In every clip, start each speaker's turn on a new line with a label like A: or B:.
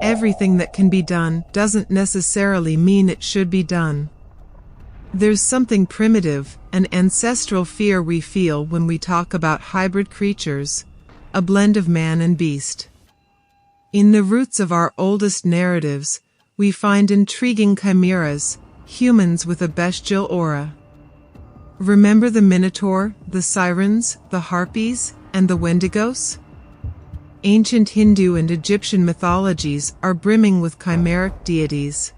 A: everything that can be done doesn't necessarily mean it should be done. There's something primitive, an ancestral fear we feel when we talk about hybrid creatures, a blend of man and beast. In the roots of our oldest narratives, we find intriguing chimeras, humans with a bestial aura. Remember the Minotaur, the sirens, the harpies, and the Wendigos? Ancient Hindu and Egyptian mythologies are brimming with chimeric deities.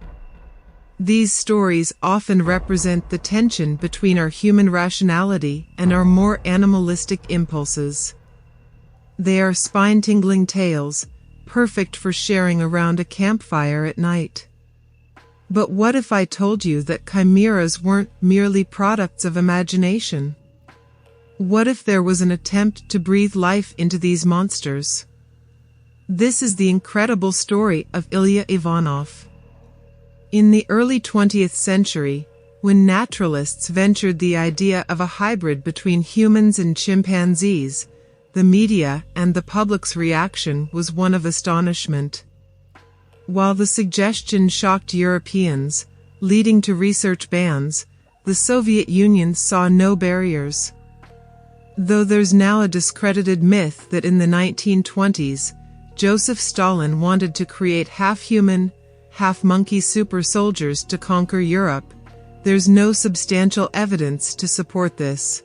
A: These stories often represent the tension between our human rationality and our more animalistic impulses. They are spine-tingling tales, perfect for sharing around a campfire at night. But what if I told you that chimeras weren't merely products of imagination? What if there was an attempt to breathe life into these monsters? This is the incredible story of Ilya Ivanov. In the early 20th century, when naturalists ventured the idea of a hybrid between humans and chimpanzees, the media and the public's reaction was one of astonishment. While the suggestion shocked Europeans, leading to research bans, the Soviet Union saw no barriers. Though there's now a discredited myth that in the 1920s, Joseph Stalin wanted to create half-human, half-monkey super soldiers to conquer Europe, there's no substantial evidence to support this.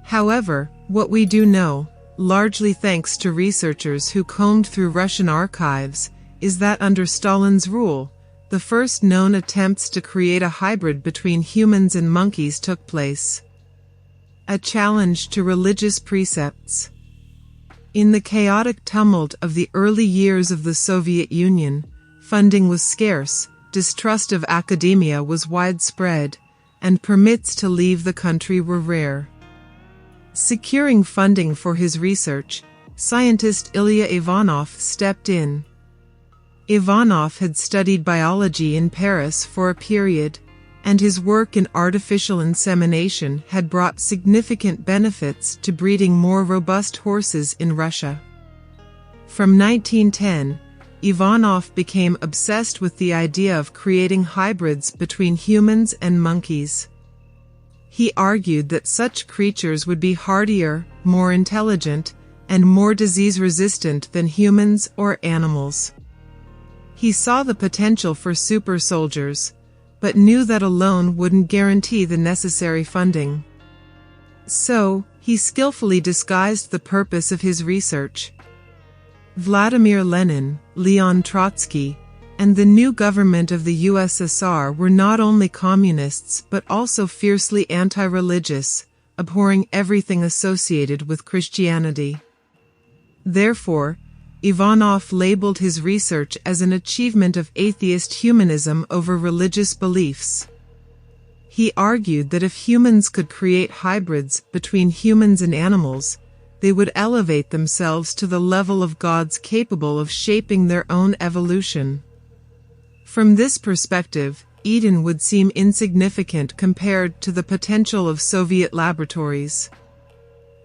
A: However, what we do know, largely thanks to researchers who combed through Russian archives, is that under Stalin's rule, the first known attempts to create a hybrid between humans and monkeys took place. A challenge to religious precepts. In the chaotic tumult of the early years of the Soviet Union, funding was scarce, distrust of academia was widespread, and permits to leave the country were rare. Securing funding for his research, scientist Ilya Ivanov stepped in. Ivanov had studied biology in Paris for a period, and his work in artificial insemination had brought significant benefits to breeding more robust horses in Russia. From 1910, Ivanov became obsessed with the idea of creating hybrids between humans and monkeys. He argued that such creatures would be hardier, more intelligent, and more disease-resistant than humans or animals. He saw the potential for super soldiers, but knew that alone wouldn't guarantee the necessary funding. So, he skillfully disguised the purpose of his research. Vladimir Lenin, Leon Trotsky, and the new government of the USSR were not only communists but also fiercely anti-religious, abhorring everything associated with Christianity. Therefore, Ivanov labeled his research as an achievement of atheist humanism over religious beliefs. He argued that if humans could create hybrids between humans and animals, they would elevate themselves to the level of gods capable of shaping their own evolution. From this perspective, Eden would seem insignificant compared to the potential of Soviet laboratories.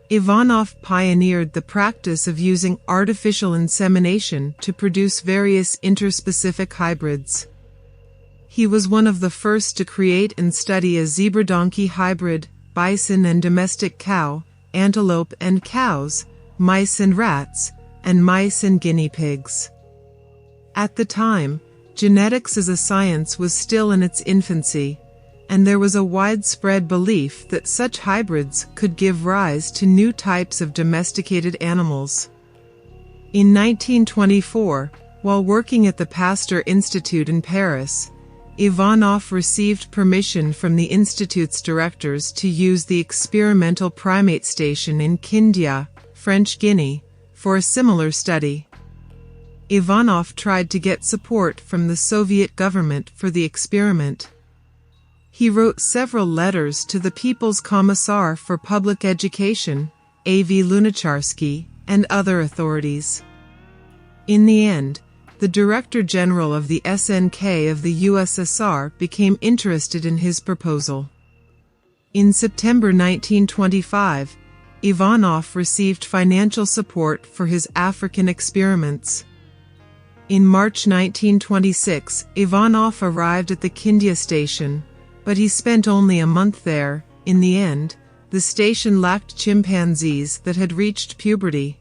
A: Ivanov pioneered the practice of using artificial insemination to produce various interspecific hybrids. He was one of the first to create and study a zebra-donkey hybrid, bison and domestic cow, antelope and cows, mice and rats, and mice and guinea pigs. At the time, genetics as a science was still in its infancy, and there was a widespread belief that such hybrids could give rise to new types of domesticated animals. In 1924, while working at the Pasteur Institute in Paris, Ivanov received permission from the institute's directors to use the experimental primate station in Kindia, French Guinea, for a similar study. Ivanov tried to get support from the Soviet government for the experiment. He wrote several letters to the People's Commissar for Public Education, A.V. Lunacharsky, and other authorities. In the end, the Director General of the SNK of the USSR became interested in his proposal. In September 1925, Ivanov received financial support for his African experiments. In March 1926, Ivanov arrived at the Kindia station, but he spent only a month there. In the end, the station lacked chimpanzees that had reached puberty.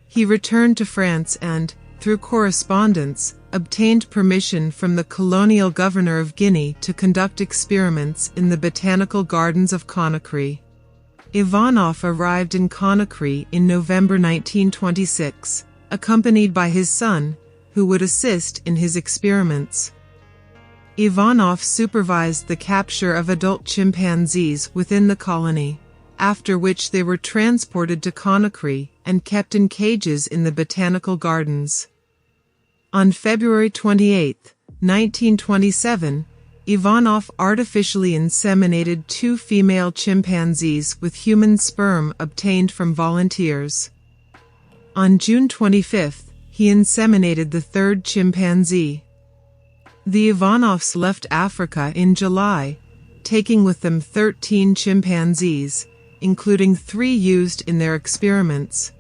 A: He returned to France and, through correspondence, obtained permission from the colonial governor of Guinea to conduct experiments in the botanical gardens of Conakry. Ivanov arrived in Conakry in November 1926, accompanied by his son, who would assist in his experiments. Ivanov supervised the capture of adult chimpanzees within the colony, after which they were transported to Conakry and kept in cages in the botanical gardens. On February 28, 1927, Ivanov artificially inseminated 2 female chimpanzees with human sperm obtained from volunteers. On June 25, he inseminated the 3rd chimpanzee. The Ivanovs left Africa in July, taking with them 13 chimpanzees, including 3 used in their experiments.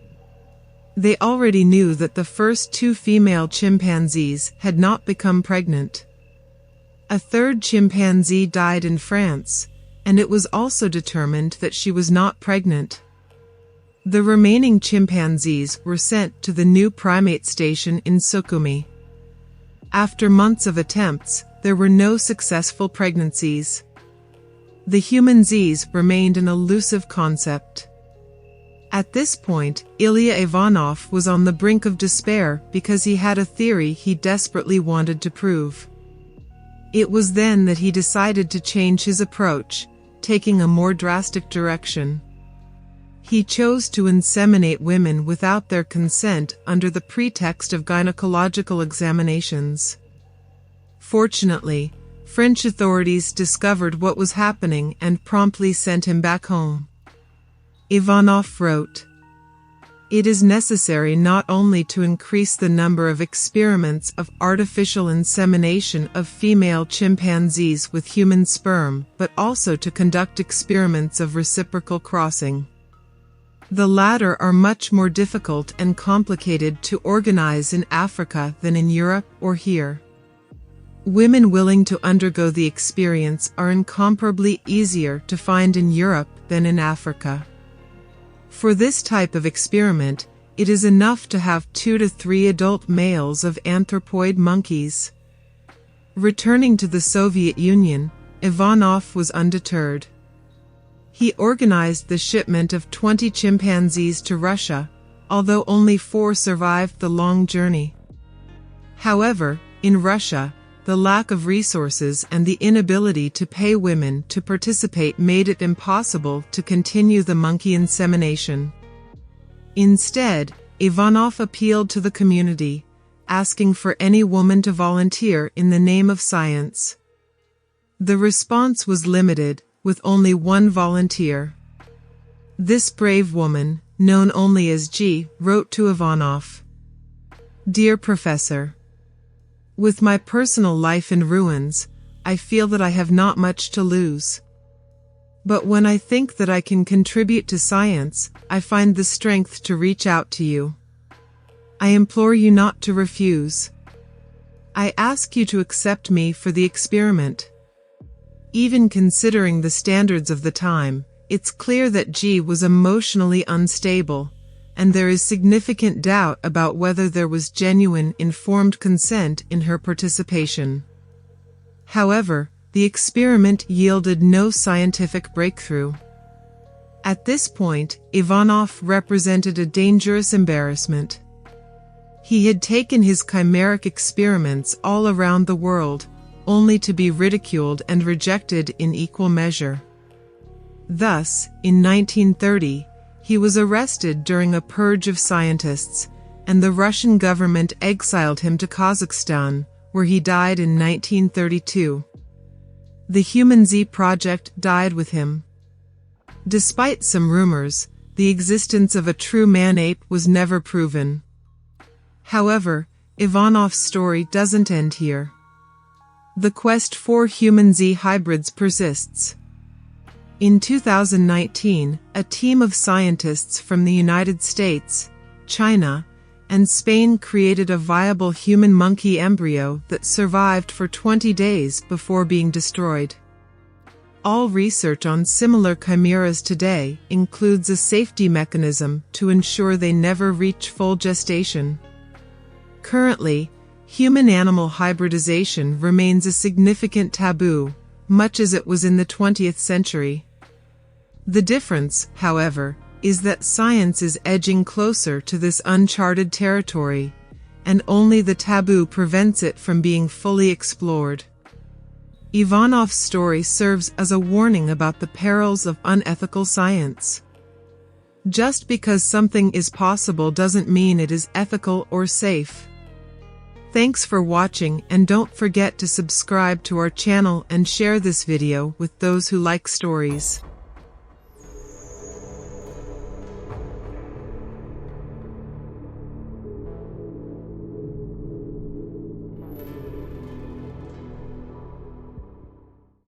A: They already knew that the first 2 female chimpanzees had not become pregnant. A 3rd chimpanzee died in France, and it was also determined that she was not pregnant. The remaining chimpanzees were sent to the new primate station in Sukhumi. After months of attempts, there were no successful pregnancies. The human Z's remained an elusive concept. At this point, Ilya Ivanov was on the brink of despair because he had a theory he desperately wanted to prove. It was then that he decided to change his approach, taking a more drastic direction. He chose to inseminate women without their consent under the pretext of gynecological examinations. Fortunately, French authorities discovered what was happening and promptly sent him back home. Ivanov wrote, "It is necessary not only to increase the number of experiments of artificial insemination of female chimpanzees with human sperm, but also to conduct experiments of reciprocal crossing. The latter are much more difficult and complicated to organize in Africa than in Europe or here. Women willing to undergo the experience are incomparably easier to find in Europe than in Africa. For this type of experiment, it is enough to have 2 to 3 adult males of anthropoid monkeys." Returning to the Soviet Union, Ivanov was undeterred. He organized the shipment of 20 chimpanzees to Russia, although only 4 survived the long journey. However, in Russia, the lack of resources and the inability to pay women to participate made it impossible to continue the monkey insemination. Instead, Ivanov appealed to the community, asking for any woman to volunteer in the name of science. The response was limited, with only 1 volunteer. This brave woman, known only as G, wrote to Ivanov, "Dear Professor, with my personal life in ruins, I feel that I have not much to lose. But when I think that I can contribute to science, I find the strength to reach out to you. I implore you not to refuse. I ask you to accept me for the experiment." Even considering the standards of the time, it's clear that G was emotionally unstable, and there is significant doubt about whether there was genuine informed consent in her participation. However, the experiment yielded no scientific breakthrough. At this point, Ivanov represented a dangerous embarrassment. He had taken his chimeric experiments all around the world, only to be ridiculed and rejected in equal measure. Thus, in 1930, he was arrested during a purge of scientists, and the Russian government exiled him to Kazakhstan, where he died in 1932. The Human Z project died with him. Despite some rumors, the existence of a true man-ape was never proven. However, Ivanov's story doesn't end here. The quest for human Z hybrids persists. In 2019, a team of scientists from the United States, China, and Spain created a viable human monkey embryo that survived for 20 days before being destroyed. All research on similar chimeras today includes a safety mechanism to ensure they never reach full gestation. Currently, human-animal hybridization remains a significant taboo, much as it was in the 20th century. The difference, however, is that science is edging closer to this uncharted territory, and only the taboo prevents it from being fully explored. Ivanov's story serves as a warning about the perils of unethical science. Just because something is possible doesn't mean it is ethical or safe. Thanks for watching, and don't forget to subscribe to our channel and share this video with those who like stories.